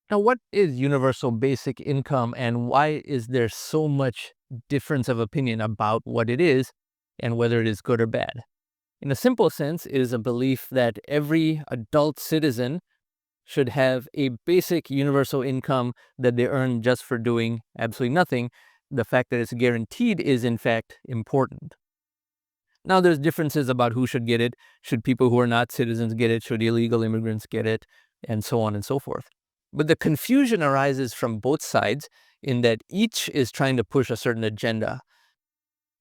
Now, what is universal basic income and why is there so much difference of opinion about what it is and whether it is good or bad? In a simple sense, it is a belief that every adult citizen should have a basic universal income that they earn just for doing absolutely nothing. The fact that it's guaranteed is, in fact, important. Now, there's differences about who should get it. Should people who are not citizens get it? Should illegal immigrants get it? And so on and so forth. But the confusion arises from both sides in that each is trying to push a certain agenda.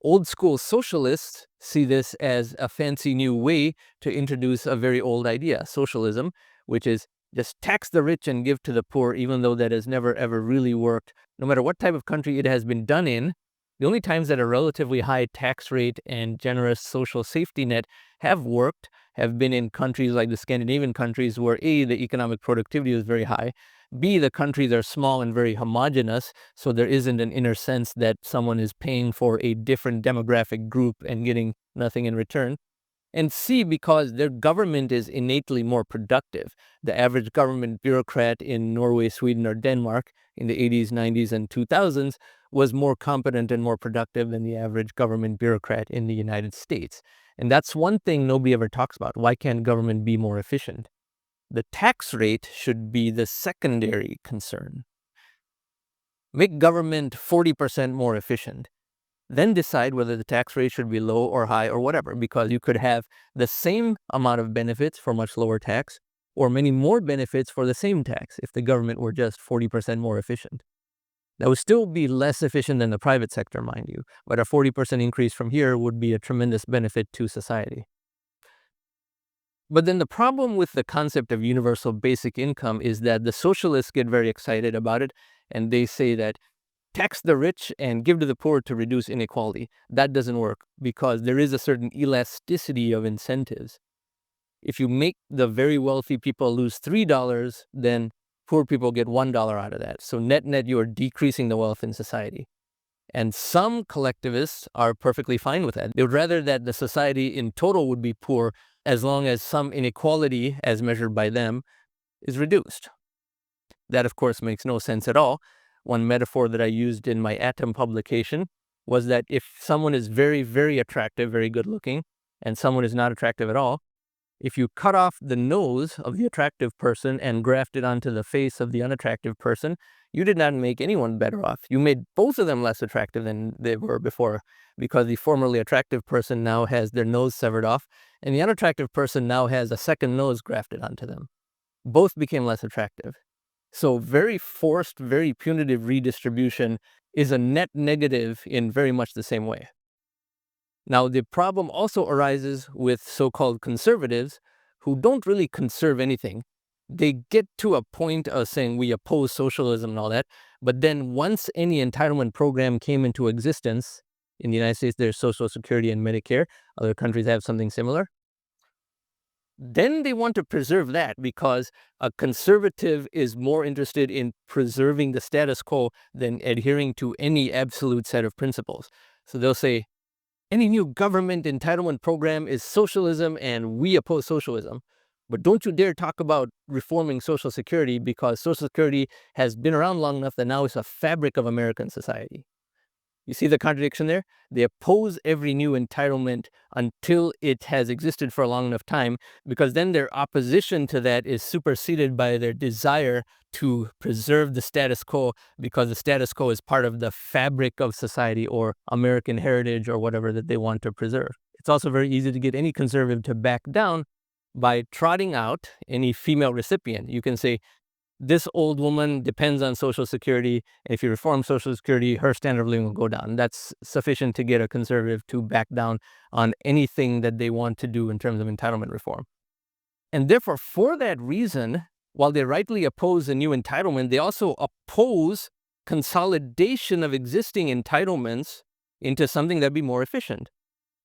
Old school socialists see this as a fancy new way to introduce a very old idea, socialism, which is just tax the rich and give to the poor, even though that has never ever really worked. No matter what type of country it has been done in, the only times that a relatively high tax rate and generous social safety net have worked have been in countries like the Scandinavian countries where A, the economic productivity is very high, B, the countries are small and very homogenous, so there isn't an inner sense that someone is paying for a different demographic group and getting nothing in return. And C, because their government is innately more productive. The average government bureaucrat in Norway, Sweden, or Denmark in the 80s, 90s, and 2000s was more competent and more productive than the average government bureaucrat in the United States. And that's one thing nobody ever talks about. Why can't government be more efficient? The tax rate should be the secondary concern. Make government 40% more efficient. Then decide whether the tax rate should be low or high or whatever, because you could have the same amount of benefits for much lower tax or many more benefits for the same tax if the government were just 40% more efficient. That would still be less efficient than the private sector, mind you, but a 40% increase from here would be a tremendous benefit to society. But then the problem with the concept of universal basic income is that the socialists get very excited about it, and they say that tax the rich and give to the poor to reduce inequality. That doesn't work because there is a certain elasticity of incentives. If you make the very wealthy people lose $3, then poor people get $1 out of that. So net, you are decreasing the wealth in society. And some collectivists are perfectly fine with that. They would rather that the society in total would be poor as long as some inequality, as measured by them, is reduced. That, of course, makes no sense at all. One metaphor that I used in my Atom publication was that if someone is very, very attractive, very good looking, and someone is not attractive at all, if you cut off the nose of the attractive person and graft it onto the face of the unattractive person, you did not make anyone better off. You made both of them less attractive than they were before, because the formerly attractive person now has their nose severed off, and the unattractive person now has a second nose grafted onto them. Both became less attractive. So very forced, very punitive redistribution is a net negative in very much the same way. Now, the problem also arises with so-called conservatives who don't really conserve anything. They get to a point of saying we oppose socialism and all that, but then once any entitlement program came into existence, in the United States there's Social Security and Medicare, other countries have something similar, then they want to preserve that because a conservative is more interested in preserving the status quo than adhering to any absolute set of principles. So they'll say, any new government entitlement program is socialism and we oppose socialism. But don't you dare talk about reforming Social Security because Social Security has been around long enough that now it's a fabric of American society. You see the contradiction there? They oppose every new entitlement until it has existed for a long enough time, because then their opposition to that is superseded by their desire to preserve the status quo, because the status quo is part of the fabric of society or American heritage or whatever that they want to preserve. It's also very easy to get any conservative to back down by trotting out any female recipient. You can say, this old woman depends on Social Security. If you reform Social Security, her standard of living will go down. That's sufficient to get a conservative to back down on anything that they want to do in terms of entitlement reform. And therefore, for that reason, while they rightly oppose a new entitlement, they also oppose consolidation of existing entitlements into something that'd be more efficient.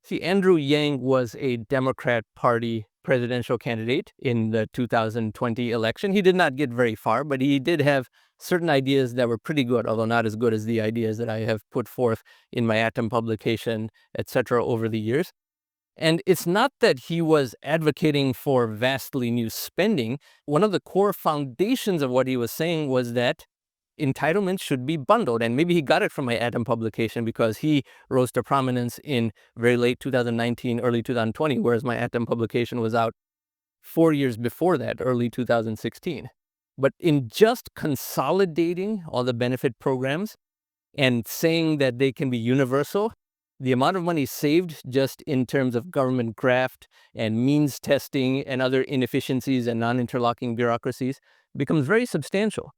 See, Andrew Yang was a Democrat Party presidential candidate in the 2020 election. He did not get very far, but he did have certain ideas that were pretty good, although not as good as the ideas that I have put forth in my Atom publication, etc., over the years. And it's not that he was advocating for vastly new spending. One of the core foundations of what he was saying was that entitlements should be bundled. And maybe he got it from my Atom publication because he rose to prominence in very late 2019, early 2020, whereas my Atom publication was out 4 years before that, early 2016. But in just consolidating all the benefit programs and saying that they can be universal, the amount of money saved just in terms of government graft and means testing and other inefficiencies and non-interlocking bureaucracies becomes very substantial.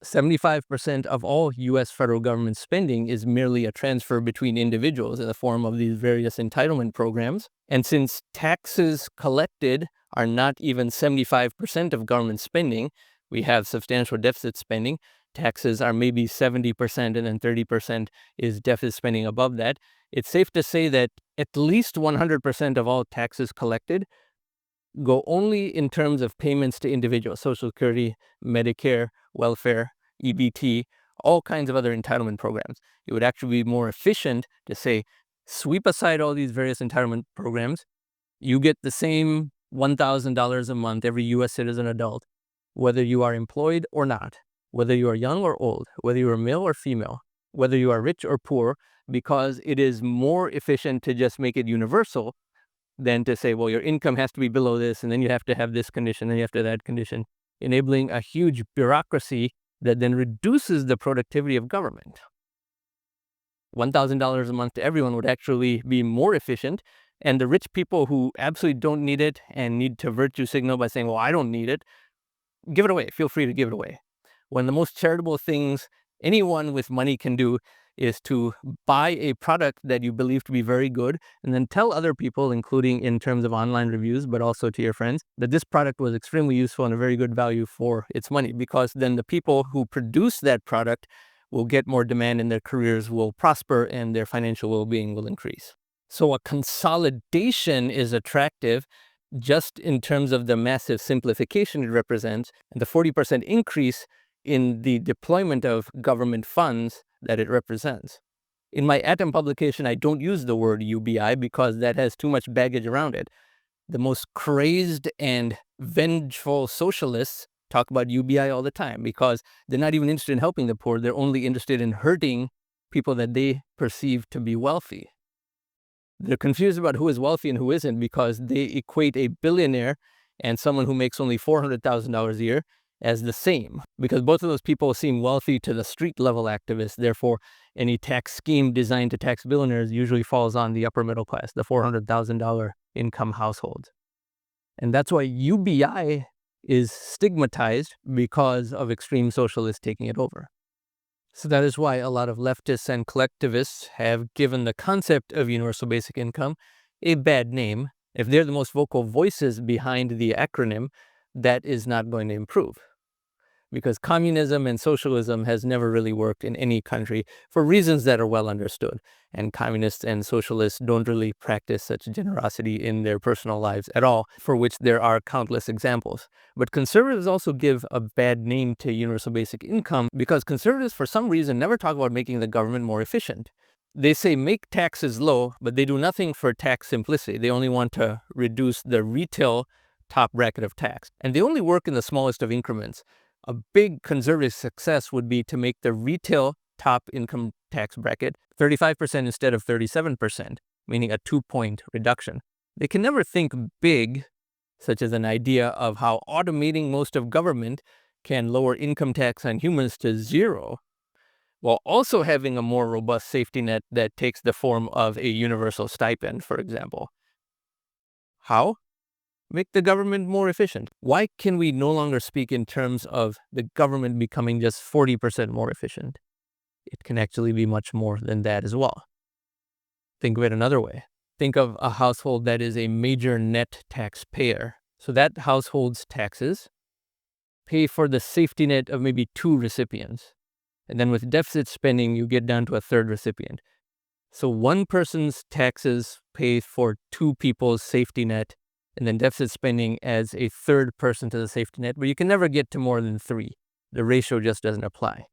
75% of all U.S. federal government spending is merely a transfer between individuals in the form of these various entitlement programs. And since taxes collected are not even 75% of government spending, we have substantial deficit spending. Taxes are maybe 70% and then 30% is deficit spending above that. It's safe to say that at least 100% of all taxes collected go only in terms of payments to individuals, Social Security, Medicare, welfare, EBT, all kinds of other entitlement programs. It would actually be more efficient to say, sweep aside all these various entitlement programs. You get the same $1,000 a month, every U.S. citizen adult, whether you are employed or not, whether you are young or old, whether you are male or female, whether you are rich or poor, because it is more efficient to just make it universal than to say, well, your income has to be below this, and then you have to have this condition, and you have to have that condition, enabling a huge bureaucracy that then reduces the productivity of government. $1,000 a month to everyone would actually be more efficient, and the rich people who absolutely don't need it and need to virtue signal by saying, well, I don't need it, give it away. Feel free to give it away. One of the most charitable things anyone with money can do is to buy a product that you believe to be very good and then tell other people, including in terms of online reviews, but also to your friends, that this product was extremely useful and a very good value for its money, because then the people who produce that product will get more demand and their careers will prosper and their financial well-being will increase. So a consolidation is attractive just in terms of the massive simplification it represents and the 40% increase in the deployment of government funds that it represents. In my Atom publication, I don't use the word UBI because that has too much baggage around it. The most crazed and vengeful socialists talk about UBI all the time because they're not even interested in helping the poor. They're only interested in hurting people that they perceive to be wealthy. They're confused about who is wealthy and who isn't because they equate a billionaire and someone who makes only $400,000 a year as the same, because both of those people seem wealthy to the street level activists. Therefore, any tax scheme designed to tax billionaires usually falls on the upper middle class, the $400,000 income households. And that's why UBI is stigmatized because of extreme socialists taking it over. So that is why a lot of leftists and collectivists have given the concept of universal basic income a bad name. If they're the most vocal voices behind the acronym, that is not going to improve. Because communism and socialism has never really worked in any country for reasons that are well understood. And communists and socialists don't really practice such generosity in their personal lives at all, for which there are countless examples. But conservatives also give a bad name to universal basic income because conservatives, for some reason, never talk about making the government more efficient. They say make taxes low, but they do nothing for tax simplicity. They only want to reduce the retail top bracket of tax. And they only work in the smallest of increments. A big conservative success would be to make the retail top income tax bracket 35% instead of 37%, meaning a 2-point reduction. They can never think big, such as an idea of how automating most of government can lower income tax on humans to zero, while also having a more robust safety net that takes the form of a universal stipend, for example. How? Make the government more efficient. Why can we no longer speak in terms of the government becoming just 40% more efficient? It can actually be much more than that as well. Think of it another way. Think of a household that is a major net taxpayer. So that household's taxes pay for the safety net of maybe 2 recipients. And then with deficit spending, you get down to a 3rd recipient. So one person's taxes pay for 2 people's safety net, and then deficit spending adds a 3rd person to the safety net, but you can never get to more than 3. The ratio just doesn't apply.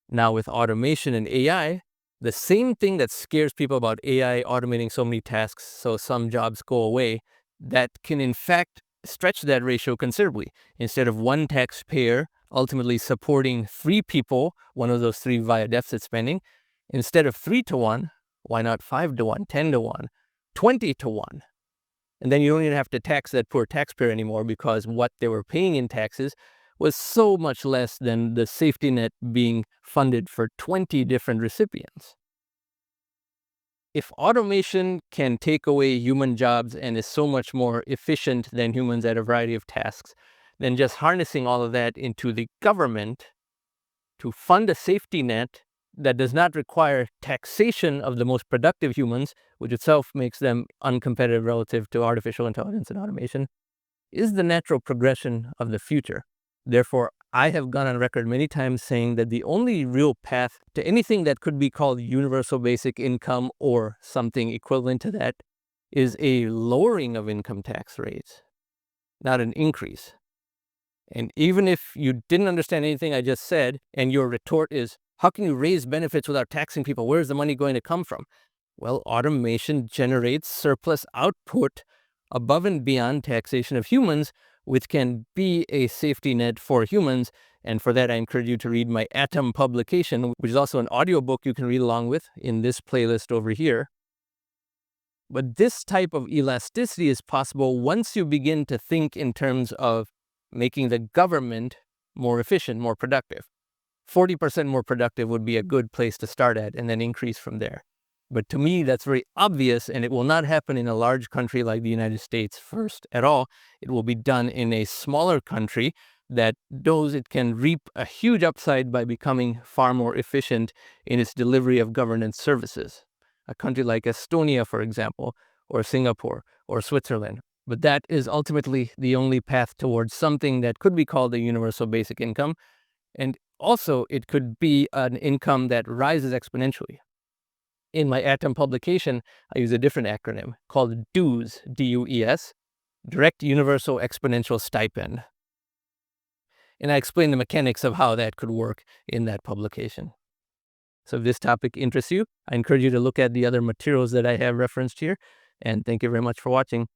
Now with automation and AI, The same thing that scares people about AI automating so many tasks so some jobs go away, that can in fact stretch that ratio considerably. Instead of one taxpayer ultimately supporting three people, one of those three via deficit spending, instead of 3 to 1, why not 5 to 1, 10 to 1, 20 to 1? And then you don't even have to tax that poor taxpayer anymore because what they were paying in taxes was so much less than the safety net being funded for 20 different recipients. If automation can take away human jobs and is so much more efficient than humans at a variety of tasks, then just harnessing all of that into the government to fund a safety net that does not require taxation of the most productive humans, which itself makes them uncompetitive relative to artificial intelligence and automation, is the natural progression of the future. Therefore, I have gone on record many times saying that the only real path to anything that could be called universal basic income or something equivalent to that is a lowering of income tax rates, not an increase. And even if you didn't understand anything I just said, and your retort is, how can you raise benefits without taxing people? Where's the money going to come from? Well, automation generates surplus output above and beyond taxation of humans, which can be a safety net for humans. And for that, I encourage you to read my Atom publication, which is also an audiobook you can read along with in this playlist over here. But this type of elasticity is possible once you begin to think in terms of making the government more efficient, more productive. 40% more productive would be a good place to start at and then increase from there. But to me, that's very obvious, and it will not happen in a large country like the United States first at all. It will be done in a smaller country that knows it can reap a huge upside by becoming far more efficient in its delivery of governance services. A country like Estonia, for example, or Singapore, or Switzerland. But that is ultimately the only path towards something that could be called a universal basic income. And also, it could be an income that rises exponentially. In my Atom publication, I use a different acronym called DUES, D-U-E-S, Direct Universal Exponential Stipend. And I explain the mechanics of how that could work in that publication. So if this topic interests you, I encourage you to look at the other materials that I have referenced here. And thank you very much for watching.